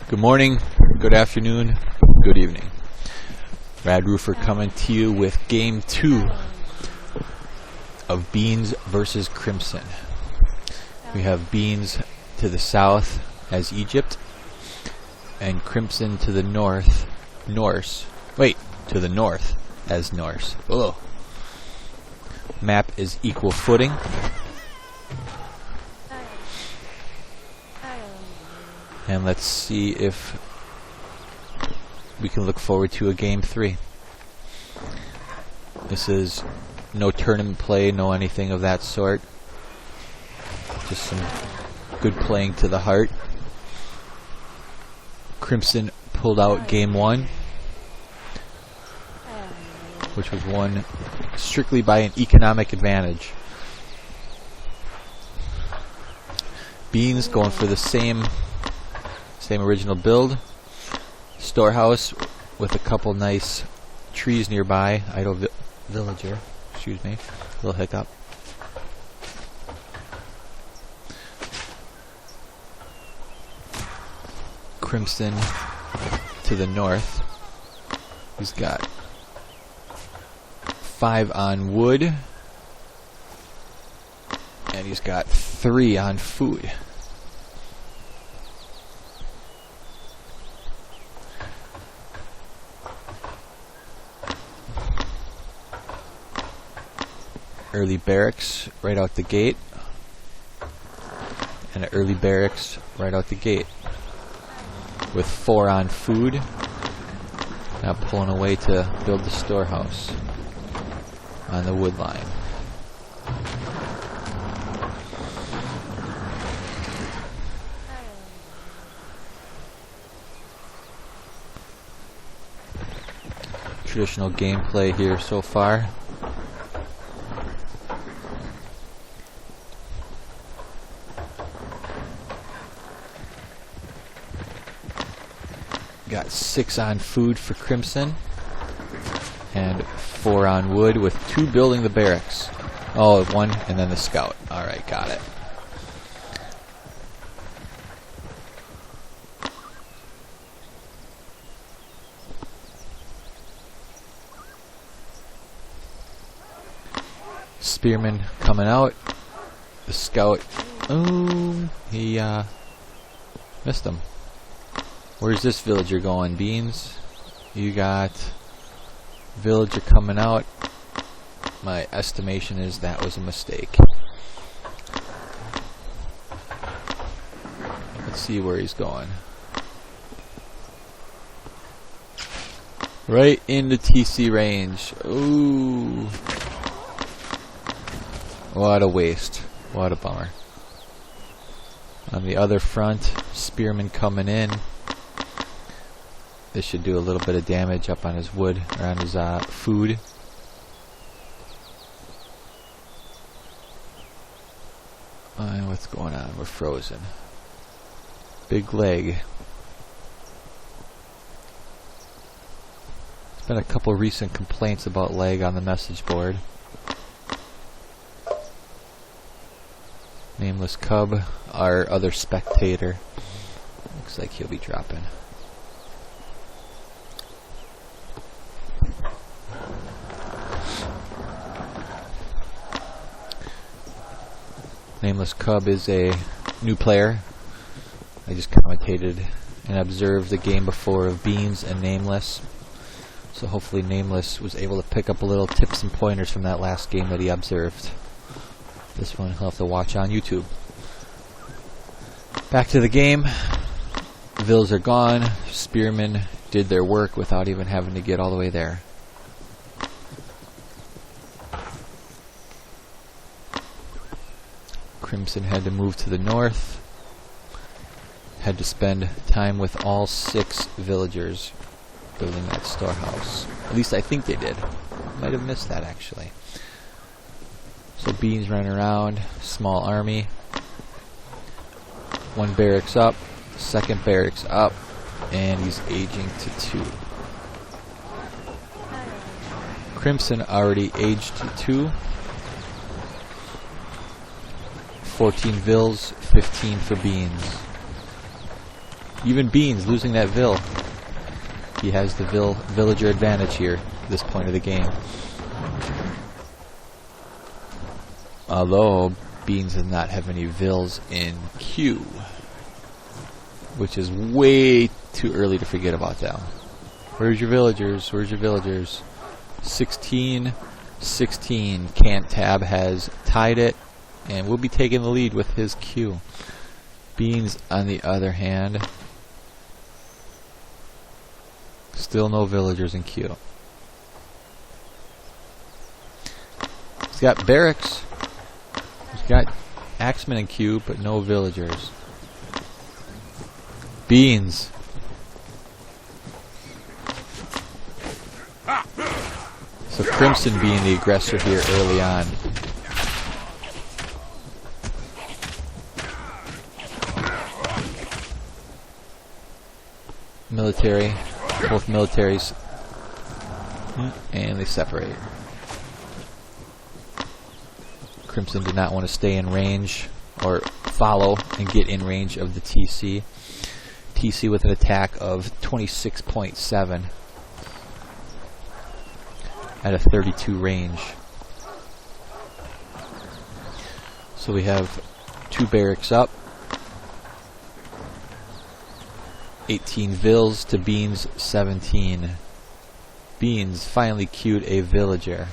Good morning, good afternoon, good evening. Rad Roofer coming to you with Game 2 of Beans versus Crimson. We have Beans to the south as Egypt, and Crimson to the north, to the north as Norse. Oh. Map is equal footing. And let's see if we can look forward to a Game 3. This is no tournament play, no anything of that sort. Just some good playing to the heart. Crimson pulled out Game 1, which was won strictly by an economic advantage. Beans going for the same original build. Storehouse with a couple nice trees nearby. Idle villager. Excuse me. Little hiccup. Crimson to the north. He's got 5 on wood. And he's got 3 on food. Early barracks right out the gate, and an early barracks right out the gate with 4 on food. Now pulling away to build the storehouse on the wood line. Traditional gameplay here so far. Got 6 on food for Crimson and 4 on wood with 2 building the barracks. Oh, 1 and then the scout. Alright, got it. Spearman coming out. The scout, he missed him. Where's this villager going, Beans? You got villager coming out. My estimation is that was a mistake. Let's see where he's going. Right into TC range. Ooh. What a waste. What a bummer. On the other front, Spearman coming in. This should do a little bit of damage up on his wood, or on his food. What's going on? We're frozen. Big leg. There's been a couple recent complaints about lag on the message board. Nameless Cub, our other spectator. Looks like he'll be dropping. Nameless Cub is a new player. I just commentated and observed the game before of Beans and Nameless. So hopefully Nameless was able to pick up a little tips and pointers from that last game that he observed. This one he'll have to watch on YouTube. Back to the game. Vills are gone. Spearmen did their work without even having to get all the way there. Crimson had to move to the north. Had to spend time with all 6 villagers building that storehouse. At least I think they did. Might have missed that actually. So Beans running around, small army. 1 barracks up, 2nd barracks up, and he's aging to 2. Crimson already aged to 2. 14 Vills, 15 for Beans. Even Beans losing that Vill. He has the villager advantage here at this point of the game. Although Beans does not have any Vills in Q, which is way too early to forget about that. Where's your villagers? Where's your villagers? 16-16. Cantab has tied it and will be taking the lead with his Q. Beans, on the other hand, still no villagers in Q. He's got barracks. He's got axemen in Q, but no villagers. Beans. So Crimson being the aggressor here early on. Military, both militaries, and they separate. Crimson did not want to stay in range or follow and get in range of the TC. TC with an attack of 26.7 at a 32 range. So we have 2 barracks up. 18 Vills to Beans 17. Beans finally queued a villager.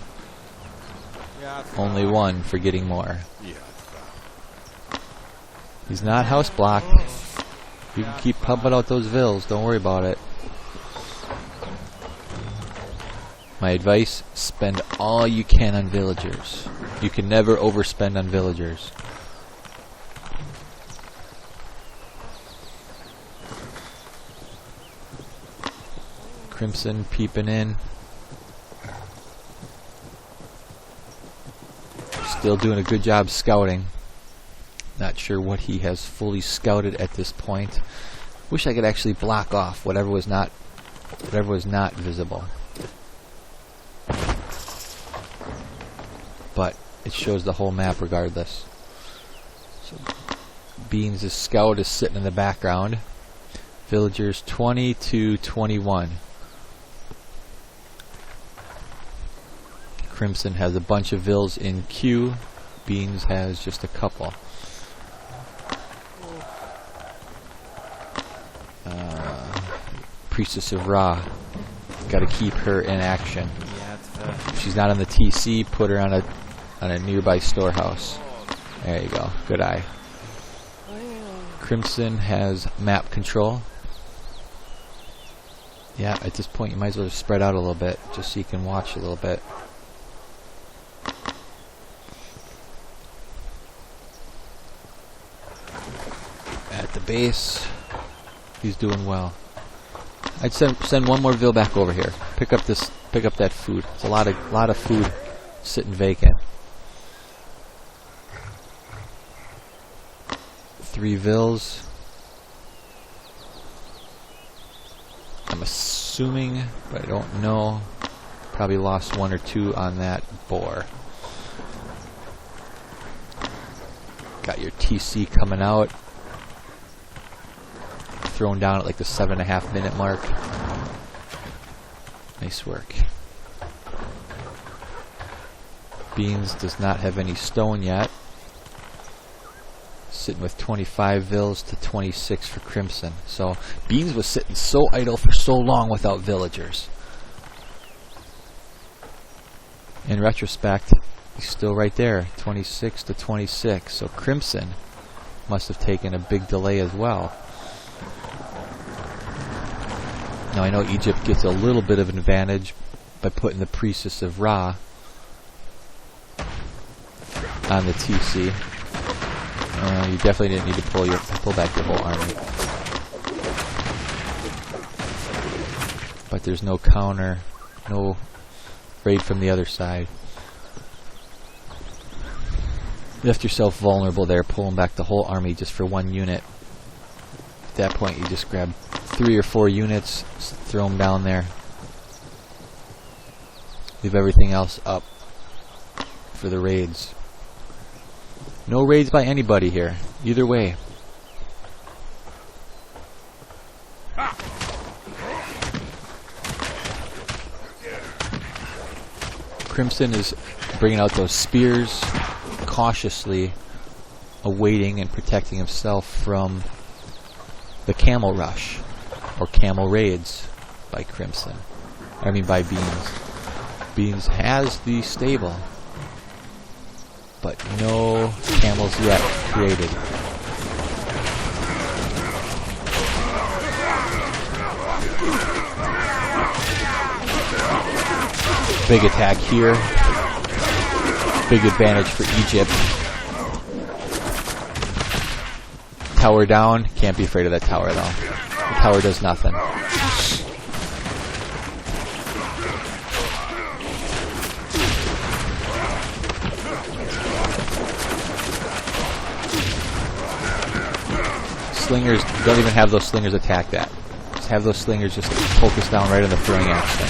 Only one for getting more. He's not house blocked. You can keep pumping out those Vills, don't worry about it. My advice, spend all you can on villagers. You can never overspend on villagers. Crimson peeping in. Still doing a good job scouting. Not sure what he has fully scouted at this point. Wish I could actually block off whatever was not visible. But it shows the whole map regardless. So Beans' scout is sitting in the background. Villagers 20 to 21. Crimson has a bunch of Vills in Q. Beans has just a couple. Priestess of Ra. Got to keep her in action. If she's not on the TC, put her on a nearby storehouse. There you go. Good eye. Crimson has map control. Yeah, at this point you might as well spread out a little bit, just so you can watch a little bit. At the base, he's doing well. I'd send one more Vill back over here. Pick up that food. It's a lot of food sitting vacant. 3 Vills. I'm assuming, but I don't know. Probably lost 1 or 2 on that boar. Got your TC coming out. Thrown down at like the 7.5 minute mark. Nice work. Beans does not have any stone yet. Sitting with 25 Vills to 26 for Crimson. So Beans was sitting so idle for so long without villagers. In retrospect, he's still right there, 26 to 26. So Crimson must have taken a big delay as well. Now I know Egypt gets a little bit of an advantage by putting the Priestess of Ra on the TC. You definitely didn't need to pull back your whole army. But there's no counter, no raid from the other side. You left yourself vulnerable there, pulling back the whole army just for 1 unit. At that point you just grab 3 or 4 units, throw them down there. Leave everything else up for the raids. No raids by anybody here, either way. Crimson is bringing out those spears, cautiously awaiting and protecting himself from the camel rush, or camel raids by Crimson. I mean by Beans. Beans has the stable, but no camels yet created. Big attack here. Big advantage for Egypt. Tower down. Can't be afraid of that tower though. The tower does nothing. Slingers, don't even have those slingers attack that. Just have those slingers just focus down right on the throwing action.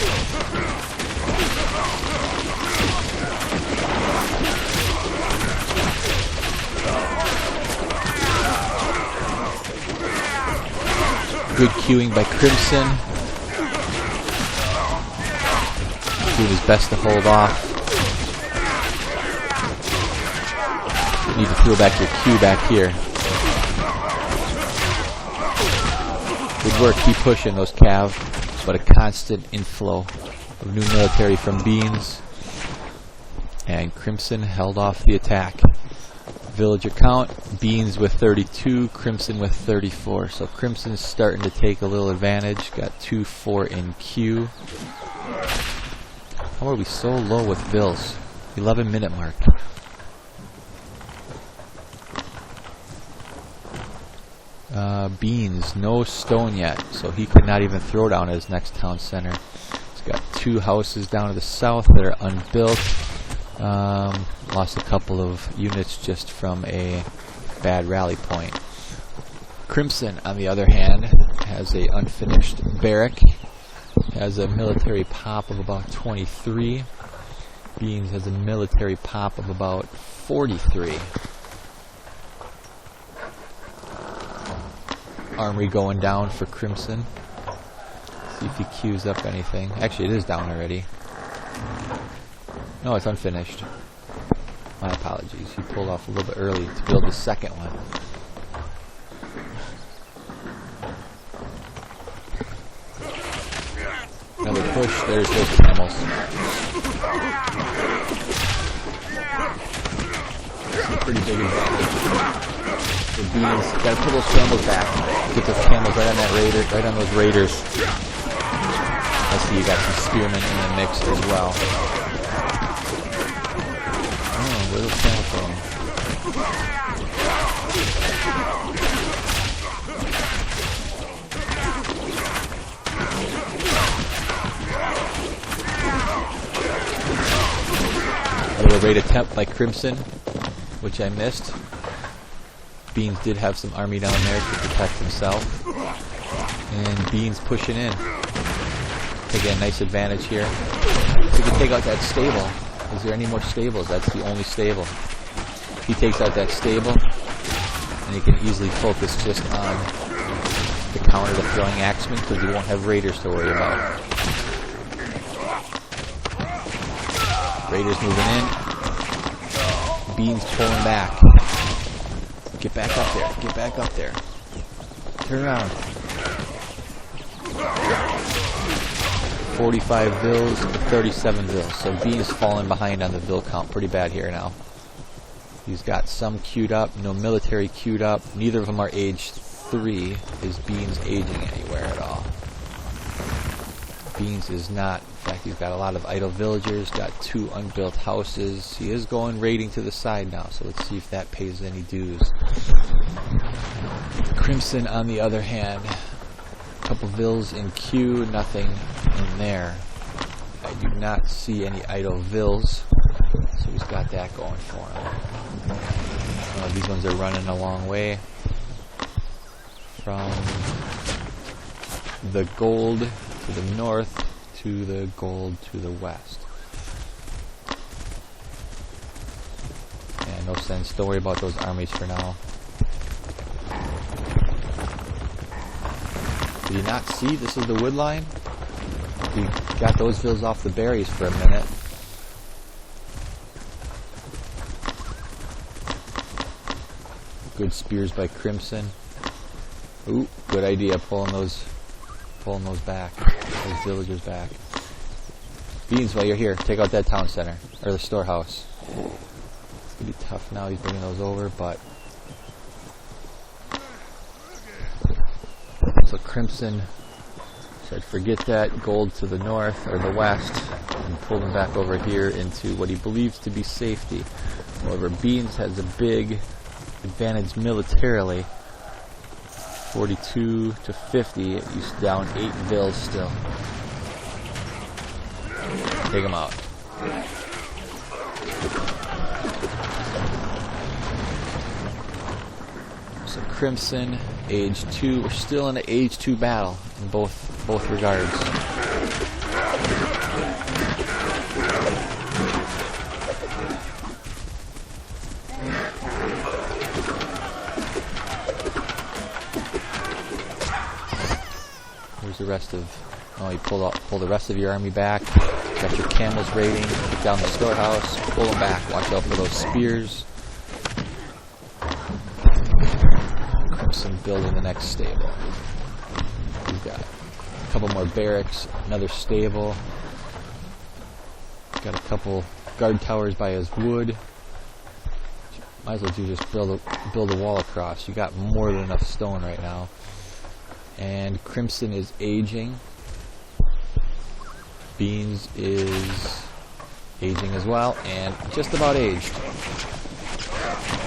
Good queuing by Crimson. Doing his best to hold off. You need to peel back your Q back here. Good work, keep pushing those Cav. But a constant inflow of new military from Beans. And Crimson held off the attack. Villager count, Beans with 32, Crimson with 34. So Crimson's starting to take a little advantage. Got 2-4 in Q. How are we so low with Vills? 11-minute mark. Beans, no stone yet, so he could not even throw down his next town center. He's got 2 houses down to the south that are unbuilt. Lost a couple of units just from a bad rally point. Crimson, on the other hand, has a unfinished barrack. Has a military pop of about 23. Beans has a military pop of about 43. Armory going down for Crimson. See if he queues up anything. Actually, it is down already. No, it's unfinished. My apologies. He pulled off a little bit early to build the second one. Another push. There's those camels. That's a pretty big advantage. The Beans, gotta pull those camels back. Get those camels right on that raider, right on those raiders. I see you got some spearmen in the mix as well. Oh, where are those camels going? A little raid attempt by Crimson, which I missed. Beans did have some army down there to protect himself. And Beans pushing in. Again, nice advantage here. If he can take out that stable. Is there any more stables? That's the only stable. If he takes out that stable, and he can easily focus just on the counter to throwing axemen, because he won't have raiders to worry about. Raiders moving in. Beans pulling back. Get back up there. Get back up there. Turn around. 45 Vills to 37 Vills. So Bean is falling behind on the Vill count pretty bad here now. He's got some queued up, no military queued up. Neither of them are age 3. Is Beans aging anywhere at all? Beans is not. In fact, he's got a lot of idle villagers, got 2 unbuilt houses. He is going raiding to the side now, so let's see if that pays any dues. Crimson, on the other hand, a couple Vills in queue, nothing in there. I do not see any idle Vills, so he's got that going for him. These ones are running a long way from the gold to the north to the gold to the west. And no sense, don't worry about those armies for now. Did you not see this is the wood line? We got those Vills off the berries for a minute. Good spears by Crimson. Ooh, good idea, pulling those back, those villagers back. Beans, while you're here, take out that town center, or the storehouse. It's gonna be tough now, he's bringing those over, but... So Crimson said forget that, gold to the north, or the west, and pull them back over here into what he believes to be safety. However, Beans has a big advantage militarily. 42 to 50, he's down 8 vills still. Take him out. So Crimson, age 2. We're still in an age 2 battle in both regards. Where's the rest of? Oh, you pull the rest of your army back. Got your camels raiding. Get down the storehouse. Pull them back. Watch out for those spears. Crimson building the next stable. We've got a couple more barracks. Another stable. Got a couple guard towers by his wood. Might as well just build a wall across. You got more than enough stone right now. And Crimson is aging. Beans is aging as well, and just about aged.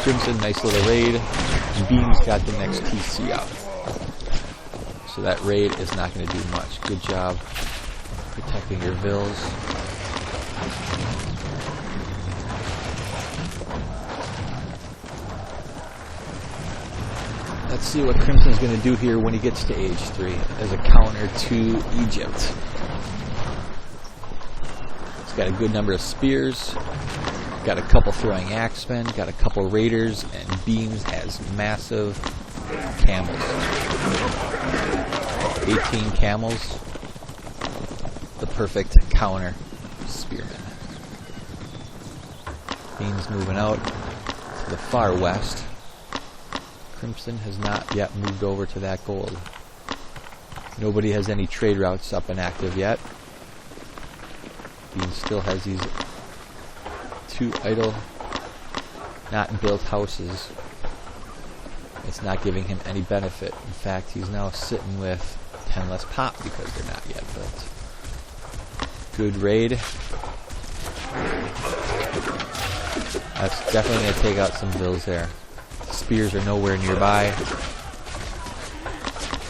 Crimson, nice little raid. Beans got the next TC out. So that raid is not going to do much. Good job protecting your vills. Let's see what Crimson's going to do here when he gets to age 3 as a counter to Egypt. He's got a good number of spears, got a couple throwing axemen, got a couple raiders, and Beans has massive camels. 18 camels, the perfect counter spearmen. Beans moving out to the far west. Crimson has not yet moved over to that gold. Nobody has any trade routes up and active yet. Beans still has these 2 idle, not built houses. It's not giving him any benefit. In fact, he's now sitting with 10 less pop because they're not yet built. Good raid. That's definitely going to take out some vills there. Spears are nowhere nearby.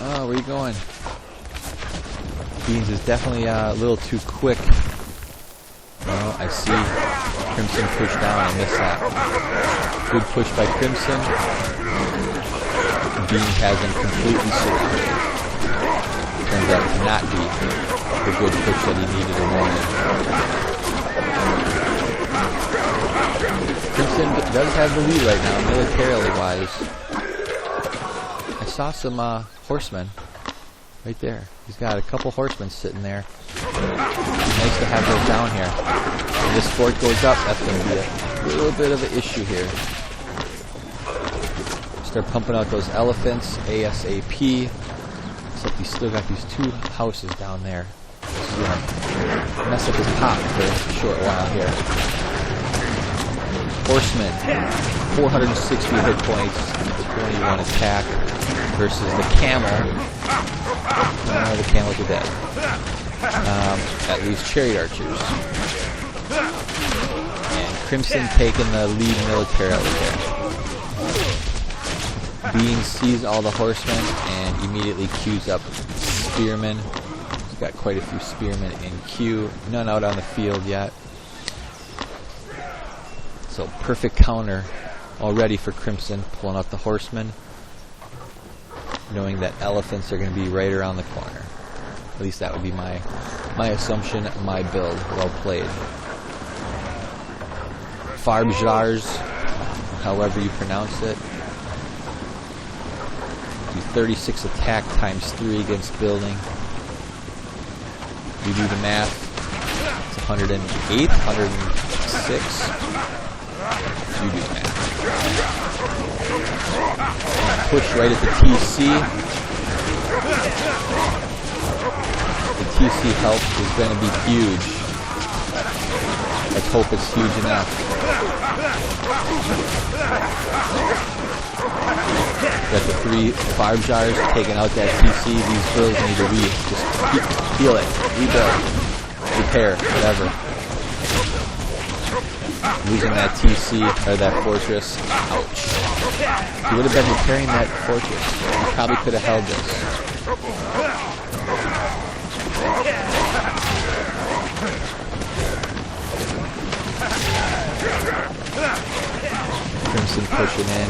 Oh, where are you going? Beans is definitely a little too quick. Oh, I see. Crimson push down. I missed that. Good push by Crimson. Beans has him completely surrounded. Turns out to not be the good push that he needed or wanted. Crimson does have the lead right now, militarily wise. I saw some horsemen right there. He's got a couple horsemen sitting there. Nice to have those down here. When this fort goes up, that's going to be a little bit of an issue here. Start pumping out those elephants ASAP. Except he's still got these 2 houses down there. This is going to mess up his pop for a short while here. Horseman, 460 hit points, 21 attack, versus the camel. The camels are dead. At least chariot archers. And Crimson taking the lead militarily there. Beans sees all the horsemen and immediately queues up spearmen. He's got quite a few spearmen in queue. None out on the field yet. So perfect counter already for Crimson, pulling out the horsemen, knowing that elephants are going to be right around the corner. At least that would be my assumption, my build. Well played. Farbjars, however you pronounce it. Do 36 attack times 3 against building. You do the math. It's 108, 106. You do the math. Push right at the TC. The TC help is going to be huge. Let's hope it's huge enough. Got the 3 barb jars taking out that TC. These bills need to just heal it, rebuild, repair, whatever. Losing that TC, or that fortress. Ouch. He would have been repairing that fortress. He probably could have held this. Crimson pushing in.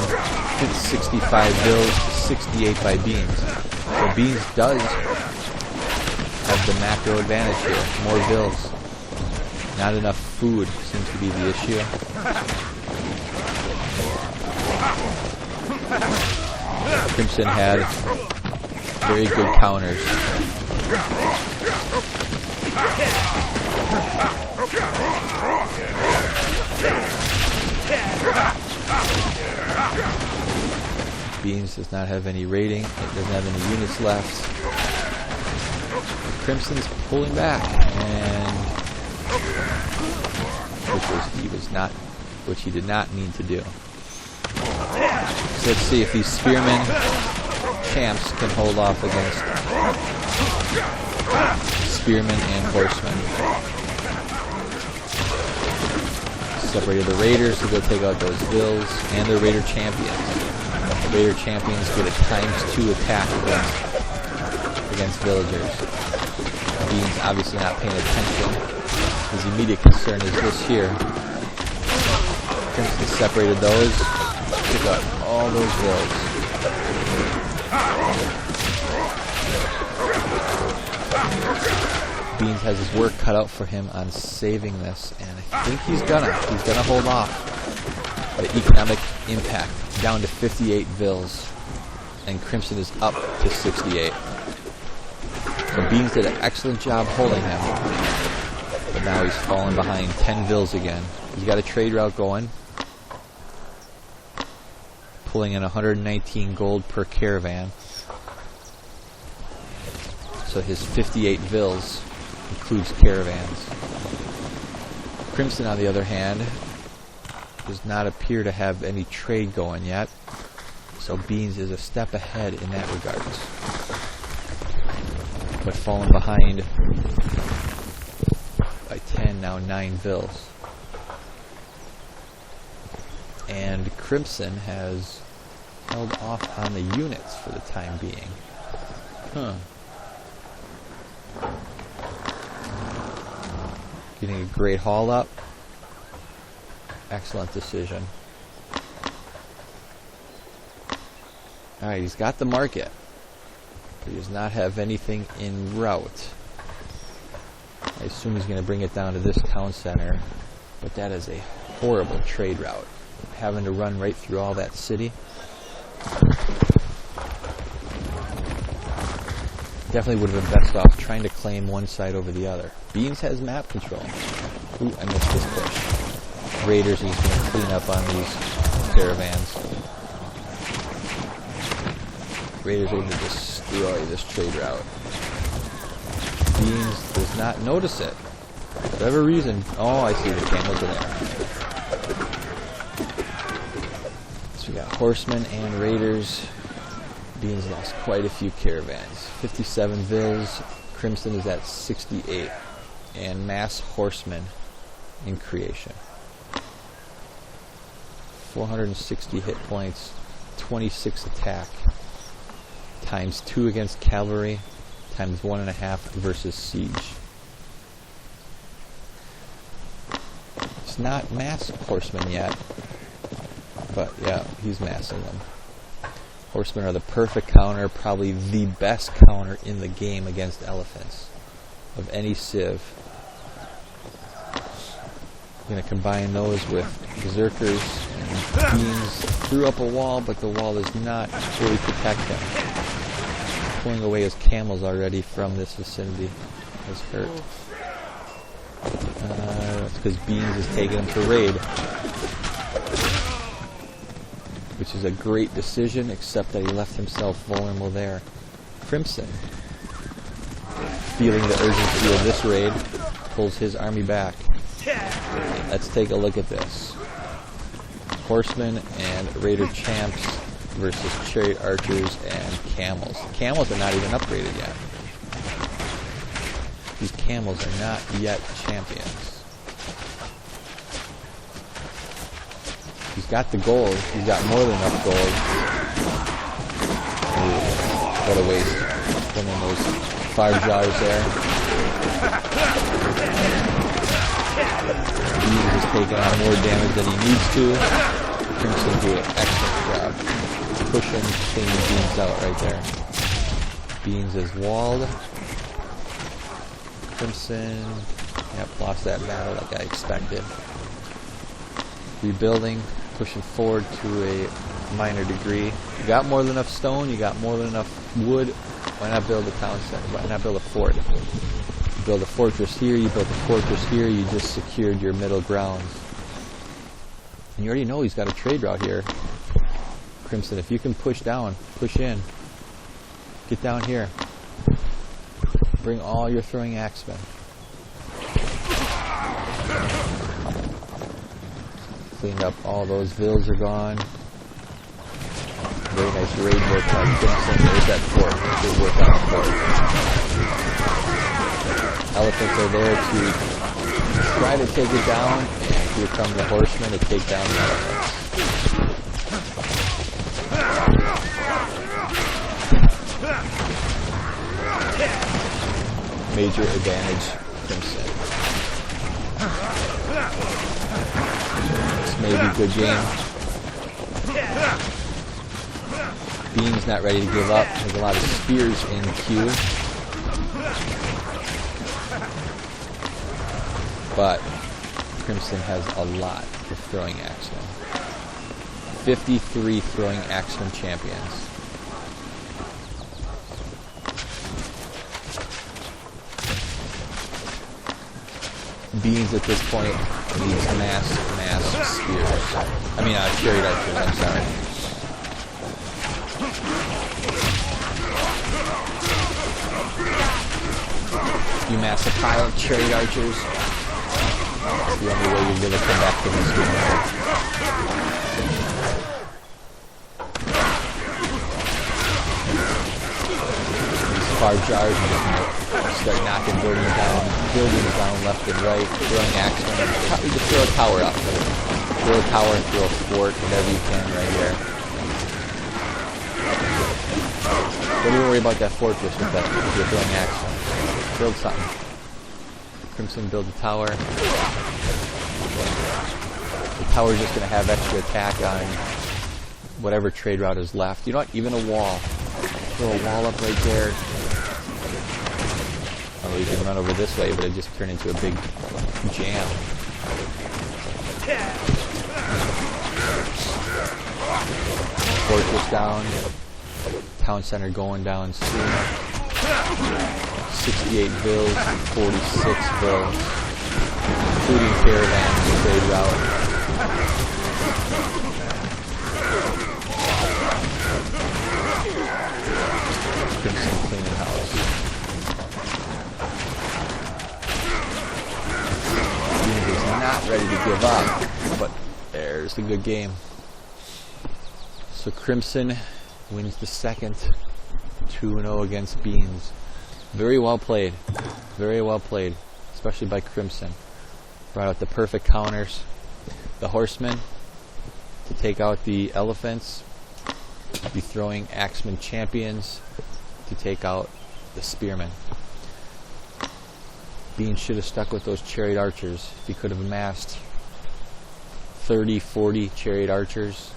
Hits 65 bills, 68 by Beans. So Beans does have the macro advantage here. More bills. Not enough food seems to be the issue. Crimson had very good counters. Beans does not have any rating. It doesn't have any units left. Crimson's pulling back, and which he did not mean to do. So let's see if these spearmen champs can hold off against spearmen and horsemen. Separated the raiders to go take out those vills and the raider champions. The raider champions get a ×2 attack against villagers. Beans obviously not paying attention. His immediate concern is this here. Crimson separated those, took out all those vills. Beans has his work cut out for him on saving this, and I think he's gonna hold off. The economic impact down to 58 vills, and Crimson is up to 68. So Beans did an excellent job holding him, but now he's fallen behind 10 vills again. He's got a trade route going, pulling in 119 gold per caravan. So his 58 vills includes caravans. Crimson, on the other hand, does not appear to have any trade going yet, so Beans is a step ahead in that regards, but fallen behind by 10, now 9 vills. And Crimson has held off on the units for the time being. Getting a great haul up. Excellent decision. Alright, he's got the market, but he does not have anything en route. I assume he's going to bring it down to this town center, but that is a horrible trade route. Having to run right through all that city. Definitely would have been best off trying to claim one side over the other. Beans has map control. Ooh, I missed this push. Raiders is going to clean up on these caravans. Raiders are going to destroy this trade route. Beans does not notice it. For whatever reason. Oh, I see the camels are there. So we got horsemen and raiders. Beans lost quite a few caravans. 57 vills. Crimson is at 68. And mass horsemen in creation. 460 hit points. 26 attack. ×2 against cavalry. ×1.5 versus siege. It's not mass horsemen yet. But yeah, he's massing them. Horsemen are the perfect counter, probably the best counter in the game against elephants of any civ. I'm going to combine those with berserkers, and Beans threw up a wall, but the wall does not fully protect him. Pulling away his camels already from this vicinity has hurt. That's because Beans is taking him to raid, which is a great decision, except that he left himself vulnerable there. Crimson, feeling the urgency of this raid, pulls his army back. Let's take a look at this. Horsemen and Raider Champs versus Chariot Archers and Camels. Camels are not even upgraded yet. These Camels are not yet champions. He's got the gold. He's got more than enough gold. Ooh, what a waste. Putting in those 5 jars there. Beans is taking on more damage than he needs to. Crimson do an excellent job pushing, cleaning Beans out right there. Beans is walled. Crimson, yep, lost that battle like I expected. Rebuilding, pushing forward to a minor degree. You got more than enough stone, you got more than enough wood. Why not build a town center? Why not build a fort? You build a fortress here, you build a fortress here, you just secured your middle ground. And you already know he's got a trade route here. Crimson, if you can push down, push in. Get down here. Bring all your throwing axemen. Cleaned up all those vills are gone. Very nice raid work on Crimson. There's that fort. Good work on the fort. Elephants are there to try to take it down, and here come the horsemen to take down the elephants. Major advantage, Crimson. This may be a good game. Beans not ready to give up. There's a lot of spears in queue. But Crimson has a lot of throwing axemen. 53 throwing axemen champions. Beans at this point needs mass spears. I mean, chariot archers, I'm sorry. You mass a pile of chariot archers. That's the only way you're going to come back to this game. These far jars start knocking buildings down left and right, throwing axemen. Probably just throw a tower up. Throw a tower, throw a fort, whatever you can right here. Don't even worry about that fortress with your throwing axemen. Build something. Crimson build a tower. The tower's just going to have extra attack on whatever trade route is left. You know what? Even a wall. Throw a wall up right there. You can run over this way, but it just turned into a big jam. Fortress down. Town center going down soon. 68 bills, 46 bills, including caravans, trade route. Crimson cleaning house. Not ready to give up, but there's the good game. So Crimson wins the second 2-0 against Beans. Very well played, especially by Crimson. Brought out the perfect counters. The horsemen to take out the elephants. The throwing axemen champions to take out the spearmen. Beans should have stuck with those chariot archers. If he could have amassed 30, 40 chariot archers,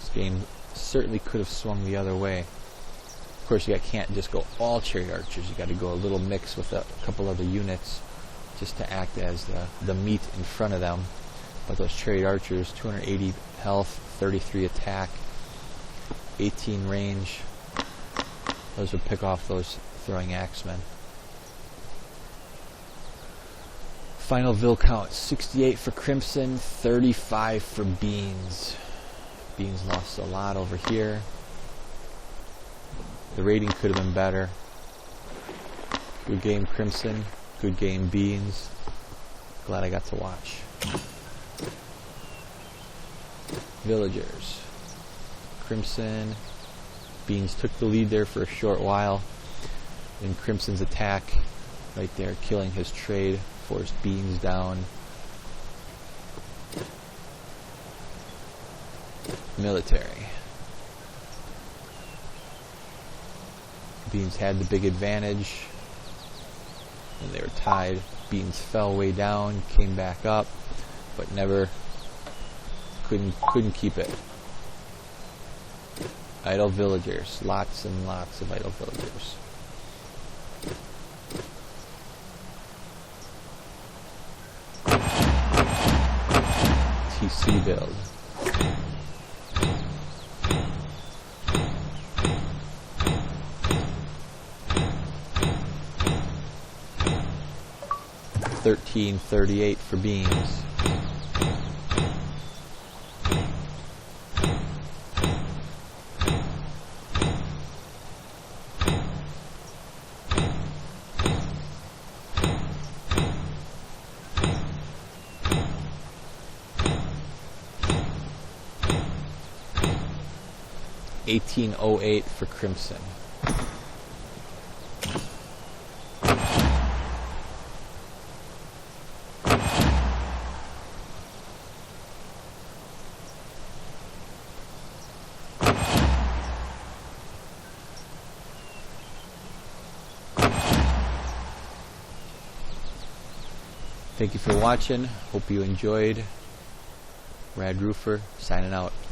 this game certainly could have swung the other way. Of course, you can't just go all chariot archers. You got to go a little mix with a couple other units just to act as the meat in front of them. But those chariot archers, 280 health, 33 attack, 18 range. Those would pick off those throwing axemen. Final Vil count, 68 for Crimson, 35 for Beans. Beans lost a lot over here. The rating could have been better. Good game, Crimson. Good game, Beans. Glad I got to watch. Villagers. Crimson. Beans took the lead there for a short while. And Crimson's attack right there, killing his trade, forced Beans down. Military. Beans had the big advantage. And they were tied. Beans fell way down, came back up, but never couldn't keep it. Idle villagers. Lots and lots of idle villagers. TC build. $13.38 for Beans. $18.08 for Crimson. Thank you for watching. Hope you enjoyed. Rad Roofer signing out.